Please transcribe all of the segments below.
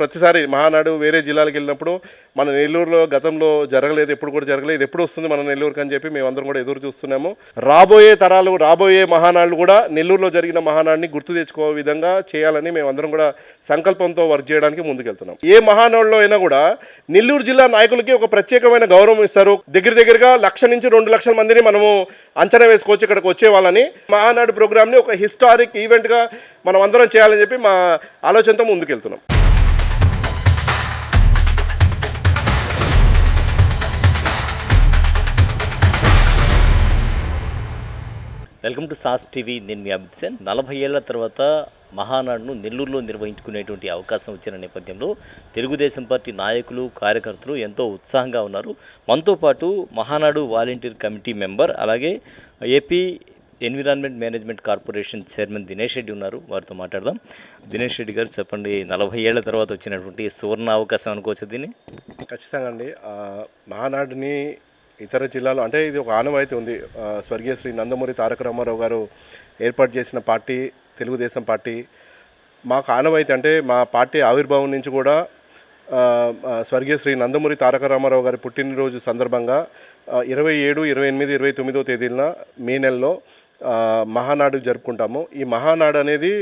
ప్రతిసారి మహానాడు వేరే జిల్లాలకు వెళ్ళినప్పుడు మన నెల్లూరులో గతంలో జరగలేదు, ఎప్పుడు కూడా జరగలేదు, ఎప్పుడు వస్తుంది మన నెల్లూరుకి అని చెప్పి మేమందరం కూడా ఎదురు చూస్తున్నాము. రాబోయే తరాలు, రాబోయే మహానాడులు కూడా నెల్లూరులో జరిగిన మహానాడిని గుర్తు తెచ్చుకో విధంగా చేయాలని మేమందరం కూడా సంకల్పంతో వర్క్ చేయడానికి ముందుకెళ్తున్నాం. ఏ మహానాడులో అయినా కూడా నెల్లూరు జిల్లా నాయకులకి ఒక ప్రత్యేకమైన గౌరవం ఇస్తారు. దగ్గరగా 1,00,000 నుంచి 2,00,000 మందిని మనము అంచనా వేసుకోవచ్చు ఇక్కడికి వచ్చే వాళ్ళని. మహానాడు ప్రోగ్రామ్ని ఒక హిస్టారిక్ ఈవెంట్గా మనం అందరం చేయాలని చెప్పి మా ఆలోచనతో ముందుకెళ్తున్నాం. Welcome to SAS TV. నేను మీ అమిత్ సేన్. 40 ఏళ్ల తర్వాత మహానాడును నెల్లూరులో నిర్వహించుకునేటువంటి అవకాశం వచ్చిన నేపథ్యంలో తెలుగుదేశం పార్టీ నాయకులు, కార్యకర్తలు ఎంతో ఉత్సాహంగా ఉన్నారు. మనతో పాటు మహానాడు వాలంటీర్ కమిటీ మెంబర్, అలాగే AP environment management corporation chairman Dinesh Reddy ఉన్నారు. వారితో మాట్లాడదాం. దినేష్ రెడ్డి గారు, చెప్పండి, 40 ఏళ్ల తర్వాత వచ్చినటువంటి సువర్ణ అవకాశం అనుకోవచ్చు దీన్ని? ఖచ్చితంగా అండి. మహానాడుని ఇతర జిల్లాలో అంటే ఇది ఒక ఆనవాయితీ ఉంది. స్వర్గీయ శ్రీ నందమూరి తారక రామారావు గారు ఏర్పాటు చేసిన పార్టీ తెలుగుదేశం పార్టీ. మాకు ఆనవాయితీ అంటే మా పార్టీ ఆవిర్భావం నుంచి కూడా స్వర్గీయ శ్రీ నందమూరి తారక రామారావు గారి పుట్టినరోజు సందర్భంగా 27, 28, 29వ తేదీన మే నెలలో మహానాడు జరుపుకుంటాము. ఈ మహానాడు అనేది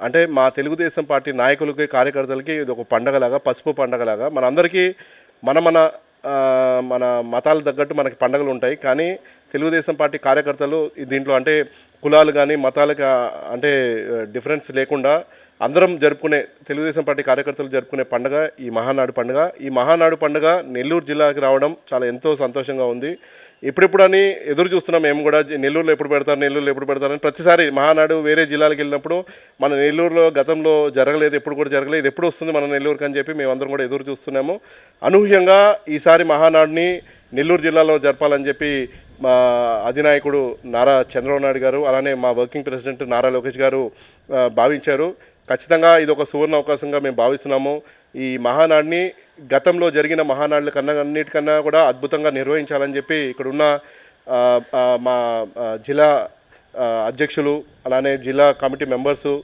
అంటే మా తెలుగుదేశం పార్టీ నాయకులకి, కార్యకర్తలకి ఇది ఒక పండగలాగా, పసుపు పండగలాగా. మనందరికీ మన మతాలకు తగ్గట్టు మనకి పండుగలు ఉంటాయి. కానీ తెలుగుదేశం పార్టీ కార్యకర్తలు దీంట్లో అంటే కులాలు కానీ మతాలకు అంటే డిఫరెన్స్ లేకుండా అందరం జరుపుకునే, తెలుగుదేశం పార్టీ కార్యకర్తలు జరుపుకునే పండుగ ఈ మహానాడు పండుగ. ఈ మహానాడు పండుగ నెల్లూరు జిల్లాకి రావడం చాలా ఎంతో సంతోషంగా ఉంది. ఎప్పుడెప్పుడని ఎదురు చూస్తున్నాం మేము కూడా. నెల్లూరులో ఎప్పుడు పెడతారని ప్రతిసారి మహానాడు వేరే జిల్లాలకు వెళ్ళినప్పుడు మన నెల్లూరులో గతంలో జరగలేదు, ఎప్పుడు కూడా జరగలేదు, ఎప్పుడు వస్తుంది మన నెల్లూరుకి అని చెప్పి మేమందరం కూడా ఎదురు చూస్తున్నాము. అనూహ్యంగా ఈసారి మహానాడుని నెల్లూరు జిల్లాలో జరపాలని చెప్పి మా అధినాయకుడు నారా చంద్రబాబు నాయుడు గారు, అలానే మా వర్కింగ్ ప్రెసిడెంట్ నారా లోకేష్ గారు భావించారు. ఖచ్చితంగా ఇది ఒక సువర్ణ అవకాశంగా మేము భావిస్తున్నాము. ఈ మహానాడిని గతంలో జరిగిన మహానాడుల కన్నా అన్నిటికన్నా కూడా అద్భుతంగా నిర్వహించాలని చెప్పి ఇక్కడున్న మా జిల్లా అధ్యక్షులు, అలానే జిల్లా కమిటీ మెంబర్సు,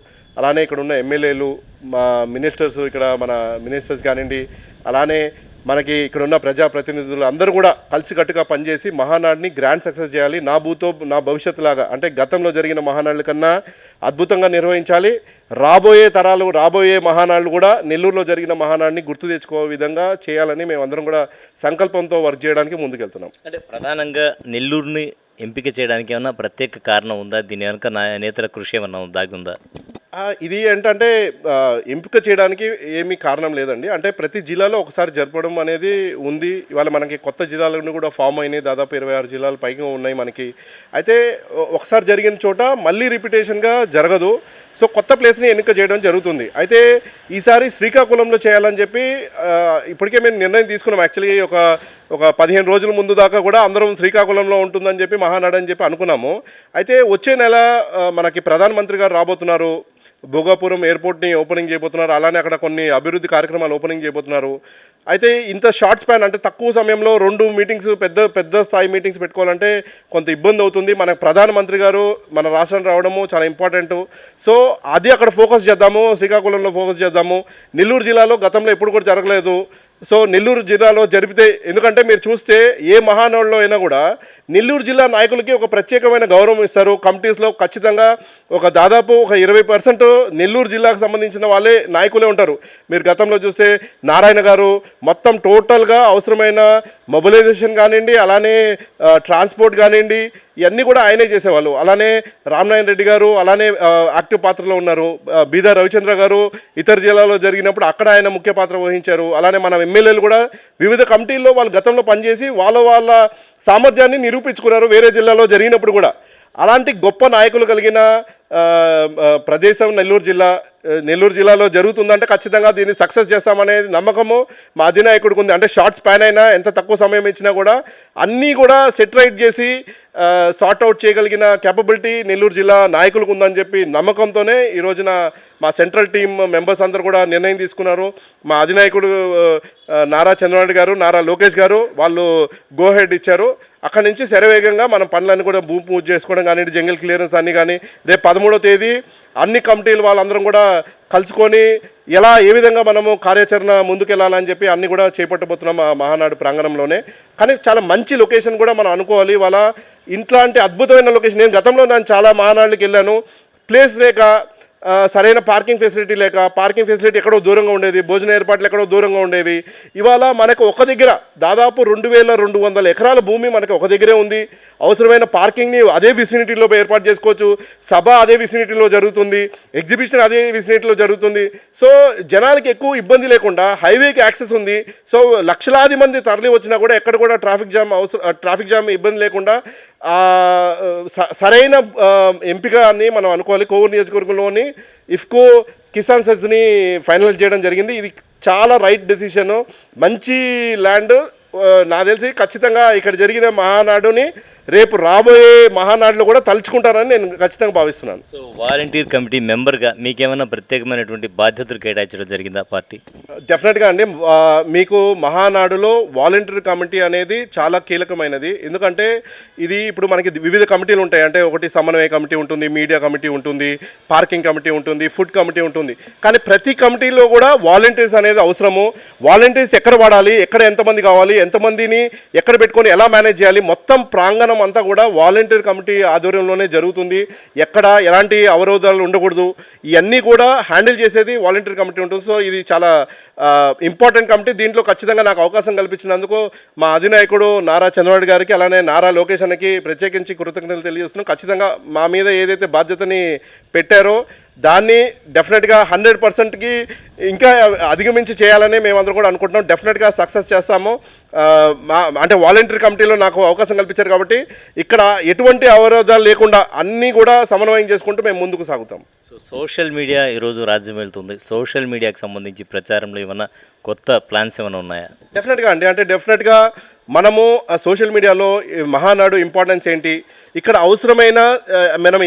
అలానే ఇక్కడున్న ఎమ్మెల్యేలు, మా మినిస్టర్స్, ఇక్కడ మన మినిస్టర్స్ కానివ్వండి, అలానే మనకి ఇక్కడున్న ప్రజాప్రతినిధులు అందరూ కూడా కలిసికట్టుగా పనిచేసి మహానాడిని గ్రాండ్ సక్సెస్ చేయాలి. నా భూతో నా భవిష్యత్తు లాగా అంటే గతంలో జరిగిన మహానాడుల కన్నా అద్భుతంగా నిర్వహించాలి. రాబోయే తరాలు, రాబోయే మహానాడులు కూడా నెల్లూరులో జరిగిన మహానాడిని గుర్తు తెచ్చుకో విధంగా చేయాలని మేమందరం కూడా సంకల్పంతో వర్క్ చేయడానికి ముందుకెళ్తున్నాం. అంటే ప్రధానంగా నెల్లూరుని ఎంపిక చేయడానికి ఏమన్నా ప్రత్యేక కారణం ఉందా? దీని వెనుక నేతల కృషి ఏమన్నా దాగి ఉందా? ఇది ఏంటంటే ఎంపిక చేయడానికి ఏమీ కారణం లేదండి. అంటే ప్రతి జిల్లాలో ఒకసారి జరపడం అనేది ఉంది. ఇవాళ మనకి కొత్త జిల్లాలను కూడా ఫామ్ అయినాయి. దాదాపు 26 జిల్లాలు పైగా ఉన్నాయి మనకి. అయితే ఒకసారి జరిగిన చోట మళ్ళీ రిపిటేషన్గా జరగదు. సో కొత్త ప్లేస్ని ఎన్నిక చేయడం జరుగుతుంది. అయితే ఈసారి శ్రీకాకుళంలో చేయాలని చెప్పి ఇప్పటికే మేము నిర్ణయం తీసుకున్నాం. యాక్చువల్లీ ఒక 15 రోజుల ముందు దాకా కూడా అందరం శ్రీకాకుళంలో ఉంటుందని చెప్పి మహానాడు అని చెప్పి అనుకున్నాము. అయితే వచ్చే నెల మనకి ప్రధానమంత్రి గారు రాబోతున్నారు. భోగాపురం ఎయిర్పోర్ట్ని ఓపెనింగ్ చేయబోతున్నారు. అలానే అక్కడ కొన్ని అభివృద్ధి కార్యక్రమాలు ఓపెనింగ్ చేయబోతున్నారు. అయితే ఇంత షార్ట్ స్పాన్ అంటే తక్కువ సమయంలో 2 మీటింగ్స్, పెద్ద స్థాయి మీటింగ్స్ పెట్టుకోవాలంటే కొంత ఇబ్బంది అవుతుంది. మన ప్రధానమంత్రి గారు మన రాష్ట్రం రావడము చాలా ఇంపార్టెంట్. సో అది అక్కడ ఫోకస్ చేద్దాము, శ్రీకాకుళంలో ఫోకస్ చేద్దాము. నెల్లూరు జిల్లాలో గతంలో ఎప్పుడు కూడా జరగలేదు. సో నెల్లూరు జిల్లాలో జరిపితే, ఎందుకంటే మీరు చూస్తే ఏ మహానాడులో అయినా కూడా నెల్లూరు జిల్లా నాయకులకి ఒక ప్రత్యేకమైన గౌరవం ఇస్తారు. కమిటీస్లో ఖచ్చితంగా దాదాపు 20% నెల్లూరు జిల్లాకు సంబంధించిన వాళ్ళే నాయకులే ఉంటారు. మీరు గతంలో చూస్తే నారాయణ గారు మొత్తం టోటల్గా అవసరమైన మొబిలైజేషన్ కానివ్వండి, అలానే ట్రాన్స్పోర్ట్ కానివ్వండి, ఇవన్నీ కూడా ఆయనే చేసేవాళ్ళు. అలానే రామనారాయణ రెడ్డి గారు అలానే యాక్టివ్ పాత్రలో ఉన్నారు. బీదా రవిచంద్ర గారు ఇతర జిల్లాలో జరిగినప్పుడు అక్కడ ఆయన ముఖ్య పాత్ర వహించారు. అలానే మన ఎమ్మెల్యేలు కూడా వివిధ కమిటీల్లో వాళ్ళు గతంలో పనిచేసి వాళ్ళ సామర్థ్యాన్ని నిరూపించుకున్నారు వేరే జిల్లాలో జరిగినప్పుడు కూడా. అలాంటి గొప్ప నాయకులు కలిగిన ప్రదేశం నెల్లూరు జిల్లాలో జరుగుతుందంటే ఖచ్చితంగా దీన్ని సక్సెస్ చేస్తామనే నమ్మకము మా అధినాయకుడికి ఉంది. అంటే షార్ట్ స్పాన్ అయినా, ఎంత తక్కువ సమయం ఇచ్చినా కూడా అన్నీ కూడా సెట్ రైట్ చేసి సార్ట్అవుట్ చేయగలిగిన కేపబిలిటీ నెల్లూరు జిల్లా నాయకులకు ఉందని చెప్పి నమ్మకంతోనే ఈ రోజున మా సెంట్రల్ టీమ్ మెంబర్స్ అందరూ కూడా నిర్ణయం తీసుకున్నారు. మా అధినాయకుడు నారా చంద్రబాబు గారు, నారా లోకేష్ గారు వాళ్ళు గో హెడ్ ఇచ్చారు. అక్కడి నుంచి శరవేగంగా మనం పనులన్నీ కూడా భూమి పూజ చేసుకోవడం కానీ, జంగిల్ క్లియరెన్స్ అన్నీ కానీ, రేపు 13వ తేదీ అన్ని కమిటీలు వాళ్ళందరం కూడా కలుసుకొని ఏ విధంగా మనము కార్యాచరణ ముందుకెళ్ళాలని చెప్పి అన్నీ కూడా చేపట్టబోతున్నాం ఆ మహానాడు ప్రాంగణంలోనే. కానీ చాలా మంచి లొకేషన్ కూడా మనం అనుకోవాలి. వాళ్ళ ఇట్లాంటి అద్భుతమైన లొకేషన్, నేను గతంలో చాలా మహానాడులకు వెళ్ళాను, ప్లేస్ లేక సరైన పార్కింగ్ ఫెసిలిటీ లేక, పార్కింగ్ ఫెసిలిటీ ఎక్కడో దూరంగా ఉండేది, భోజన ఏర్పాట్లు ఎక్కడో దూరంగా ఉండేవి. ఇవాళ మనకు ఒక దగ్గర దాదాపు 2200 ఎకరాల భూమి మనకు ఒక దగ్గరే ఉంది. అవసరమైన పార్కింగ్ని అదే విసినిటీలో ఏర్పాటు చేసుకోవచ్చు, సభ అదే విసినిటీలో జరుగుతుంది, ఎగ్జిబిషన్ అదే విసినిటీలో జరుగుతుంది. సో జనాలకి ఎక్కువ ఇబ్బంది లేకుండా హైవేకి యాక్సెస్ ఉంది. సో లక్షలాది మంది తరలి వచ్చినా కూడా ఎక్కడ కూడా ట్రాఫిక్ జామ్ ఇబ్బంది లేకుండా సరైన ఎంపిక అని మనం అనుకోవాలి. కోవూరు నియోజకవర్గంలోని ఇఫ్కో కిసాన్ సెజ్ని ఫైనల్ చేయడం జరిగింది. ఇది చాలా రైట్ డెసిషన్, మంచి ల్యాండ్. నాకు తెలిసి ఖచ్చితంగా ఇక్కడ జరిగిన మహానాడుని రేపు రాబోయే మహానాడులో కూడా తలుచుకుంటారని నేను ఖచ్చితంగా భావిస్తున్నాను. సో వాలంటీర్ కమిటీ మెంబర్గా మీకేమైనా ప్రత్యేకమైనటువంటి బాధ్యతలు కేటాయించడం జరిగిందా పార్టీ? డెఫినెట్గా అండి, మీకు మహానాడులో వాలంటీర్ కమిటీ అనేది చాలా కీలకమైనది. ఎందుకంటే ఇది ఇప్పుడు మనకి వివిధ కమిటీలు ఉంటాయి. అంటే ఒకటి సమన్వయ కమిటీ ఉంటుంది, మీడియా కమిటీ ఉంటుంది, పార్కింగ్ కమిటీ ఉంటుంది, ఫుడ్ కమిటీ ఉంటుంది. కానీ ప్రతి కమిటీలో కూడా వాలంటీర్స్ అనేది అవసరము. వాలంటీర్స్ ఎక్కడ వాడాలి, ఎక్కడ ఎంతమంది కావాలి, ఎంతమందిని ఎక్కడ పెట్టుకొని ఎలా మేనేజ్ చేయాలి, మొత్తం ప్రాంగణం అంతా కూడా వాలంటీర్ కమిటీ ఆధ్వర్యంలోనే జరుగుతుంది. ఎక్కడ ఎలాంటి అవరోధాలు ఉండకూడదు, ఇవన్నీ కూడా హ్యాండిల్ చేసేది వాలంటీర్ కమిటీ ఉంటుంది. సో ఇది చాలా ఇంపార్టెంట్ కమిటీ. దీంట్లో ఖచ్చితంగా నాకు అవకాశం కల్పించినందుకు మా అధినాయకుడు నారా చంద్రబాబు గారికి, అలానే నారా లోకేష్ అన్నకి ప్రత్యేకించి కృతజ్ఞతలు తెలియజేస్తున్నాం. ఖచ్చితంగా మా మీద ఏదైతే బాధ్యతని పెట్టారో దాన్ని డెఫినెట్గా 100%కి ఇంకా అధిగమించి చేయాలని మేమందరం కూడా అనుకుంటున్నాం. డెఫినెట్గా సక్సెస్ చేస్తాము. అంటే వాలంటీర్ కమిటీలో నాకు అవకాశం కల్పించారు కాబట్టి ఇక్కడ ఎటువంటి అవరోధాలు లేకుండా అన్నీ కూడా సమన్వయం చేసుకుంటూ మేము ముందుకు సాగుతాం. సో సోషల్ మీడియా ఈరోజు రాజ్యం వెళ్తుంది. సోషల్ మీడియాకి సంబంధించి ప్రచారంలో ఏమైనా కొత్త ప్లాన్స్ ఏమైనా ఉన్నాయా? డెఫినెట్గా అండి, అంటే డెఫినెట్గా మనము సోషల్ మీడియాలో మహానాడు ఇంపార్టెన్స్ ఏంటి, ఇక్కడ అవసరమైన మనం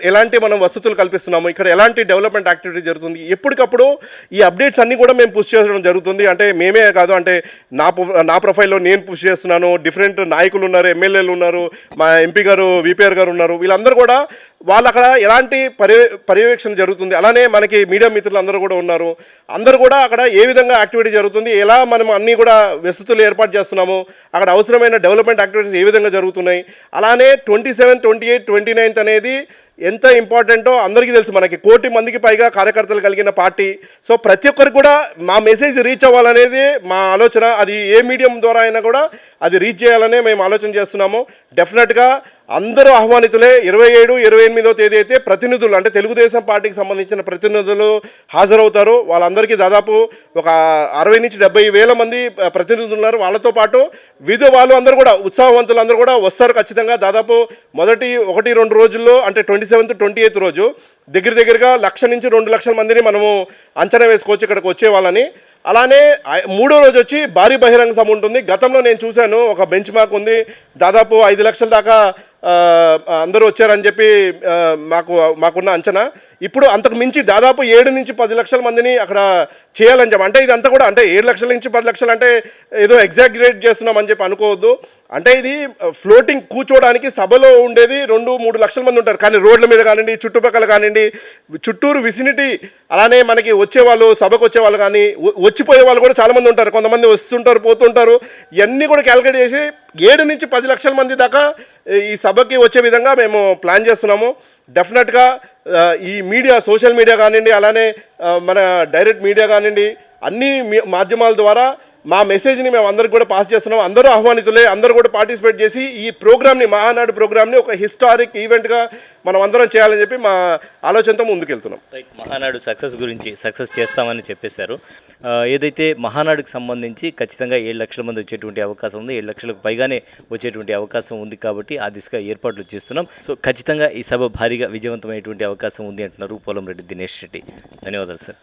ఎలాంటి మనం వసతులు కల్పిస్తున్నాము, ఇక్కడ ఎలాంటి డెవలప్మెంట్ యాక్టివిటీ జరుగుతుంది, ఎప్పటికప్పుడు ఈ అప్డేట్స్ అన్నీ కూడా మేము పుష్ చేయడం జరుగుతుంది. అంటే మేమే కాదు, అంటే నా ప్రొఫైల్లో నేను పుష్ చేస్తున్నాను, డిఫరెంట్ నాయకులు ఉన్నారు, ఎమ్మెల్యేలు ఉన్నారు, మా ఎంపీ గారు, విపిఆర్ గారు ఉన్నారు, వీళ్ళందరూ కూడా వాళ్ళు అక్కడ ఎలాంటి పర్యవేక్షణ జరుగుతుంది, అలానే మనకి మీడియా మిత్రులు అందరూ కూడా ఉన్నారు, అందరూ కూడా అక్కడ ఏ విధంగా యాక్టివిటీ జరుగుతుంది, ఎలా మనం అన్నీ కూడా వసతులు ఏర్పాటు చేస్తున్నాము, అక్కడ అవసరమైన డెవలప్మెంట్ యాక్టివిటీస్ ఏ విధంగా జరుగుతున్నాయి, అలానే 27, 28, 29 అనేది ఎంత ఇంపార్టెంటో అందరికీ తెలుసు. మనకి 1 కోటి మందికి పైగా కార్యకర్తలు కలిగిన పార్టీ. సో ప్రతి ఒక్కరికి కూడా మా మెసేజ్ రీచ్ అవ్వాలనేది మా ఆలోచన. అది ఏ మీడియం ద్వారా అయినా కూడా అది రీచ్ చేయాలనే మేము ఆలోచన చేస్తున్నాము. డెఫినెట్గా అందరూ ఆహ్వానితులే. 27, 28వ తేదీ అయితే ప్రతినిధులు, అంటే తెలుగుదేశం పార్టీకి సంబంధించిన ప్రతినిధులు హాజరవుతారు. వాళ్ళందరికీ దాదాపు ఒక 60 నుంచి 70 వేల మంది ప్రతినిధులు ఉన్నారు. వాళ్ళతో పాటు వివిధ వాళ్ళు అందరూ కూడా ఉత్సాహవంతులు అందరూ కూడా వస్తారు ఖచ్చితంగా. దాదాపు మొదటి 1-2 రోజుల్లో, అంటే 27th, 28th రోజు దగ్గరగా 1,00,000 నుంచి 2,00,000 మందిని మనము అంచనా వేసుకోవచ్చు ఇక్కడికి వచ్చే వాళ్ళని. అలానే 3వ రోజు వచ్చి భారీ బహిరంగ సభ ఉంటుంది. గతంలో నేను చూశాను, ఒక బెంచ్ మార్క్ ఉంది, దాదాపు 5 లక్షల దాకా అందరూ వచ్చారని చెప్పి మాకున్న అంచనా. ఇప్పుడు అంతకు మించి దాదాపు 7 నుంచి 10 లక్షల మందిని అక్కడ చేయాలని చెప్పి, అంటే ఇదంతా కూడా అంటే 7 లక్షల నుంచి 10 లక్షలు అంటే ఏదో ఎగ్జాగ్రేట్ చేస్తున్నామని చెప్పి అనుకోవద్దు. అంటే ఇది ఫ్లోటింగ్ కూర్చోవడానికి సభలో ఉండేది 2-3 లక్షల మంది ఉంటారు. కానీ రోడ్ల మీద కానివ్వండి, చుట్టుపక్కల కానివ్వండి, చుట్టూరు విసినిటీ, అలానే మనకి వచ్చేవాళ్ళు, సభకు వచ్చేవాళ్ళు కానీ వచ్చిపోయే వాళ్ళు కూడా చాలామంది ఉంటారు. కొంతమంది వస్తుంటారు, పోతుంటారు. ఇవన్నీ కూడా క్యాలిక్యులేట్ చేసి 7 నుంచి 10 లక్షల మంది దాకా ఈ సభకి వచ్చే విధంగా మేము ప్లాన్ చేస్తున్నాము. డెఫినెట్గా ఈ మీడియా, సోషల్ మీడియా కానివ్వండి, అలానే మన డైరెక్ట్ మీడియా కానివ్వండి, అన్ని మాధ్యమాల ద్వారా మా మెసేజ్ని మేము అందరికి కూడా పాస్ చేస్తున్నాం. అందరూ ఆహ్వానితులే, అందరూ కూడా పార్టిసిపేట్ చేసి ఈ ప్రోగ్రామ్ని, మహానాడు ప్రోగ్రామ్ని ఒక హిస్టారిక్ ఈవెంట్గా మనం అందరం చేయాలని చెప్పి మా ఆలోచనతో ముందుకెళ్తున్నాం. రైట్, మహానాడు సక్సెస్ చేస్తామని చెప్పేశారు. ఏదైతే మహానాడుకు సంబంధించి ఖచ్చితంగా 7 లక్షల మంది వచ్చేటువంటి అవకాశం ఉంది, 7 లక్షలకు పైగానే వచ్చేటువంటి అవకాశం ఉంది కాబట్టి ఆ దిశగా ఏర్పాట్లు చేస్తున్నాం. సో ఖచ్చితంగా ఈ సభ భారీగా విజయవంతమైనటువంటి అవకాశం ఉంది అంటున్నారు పోలంరెడ్డి దినేష్ రెడ్డి. ధన్యవాదాలు సార్.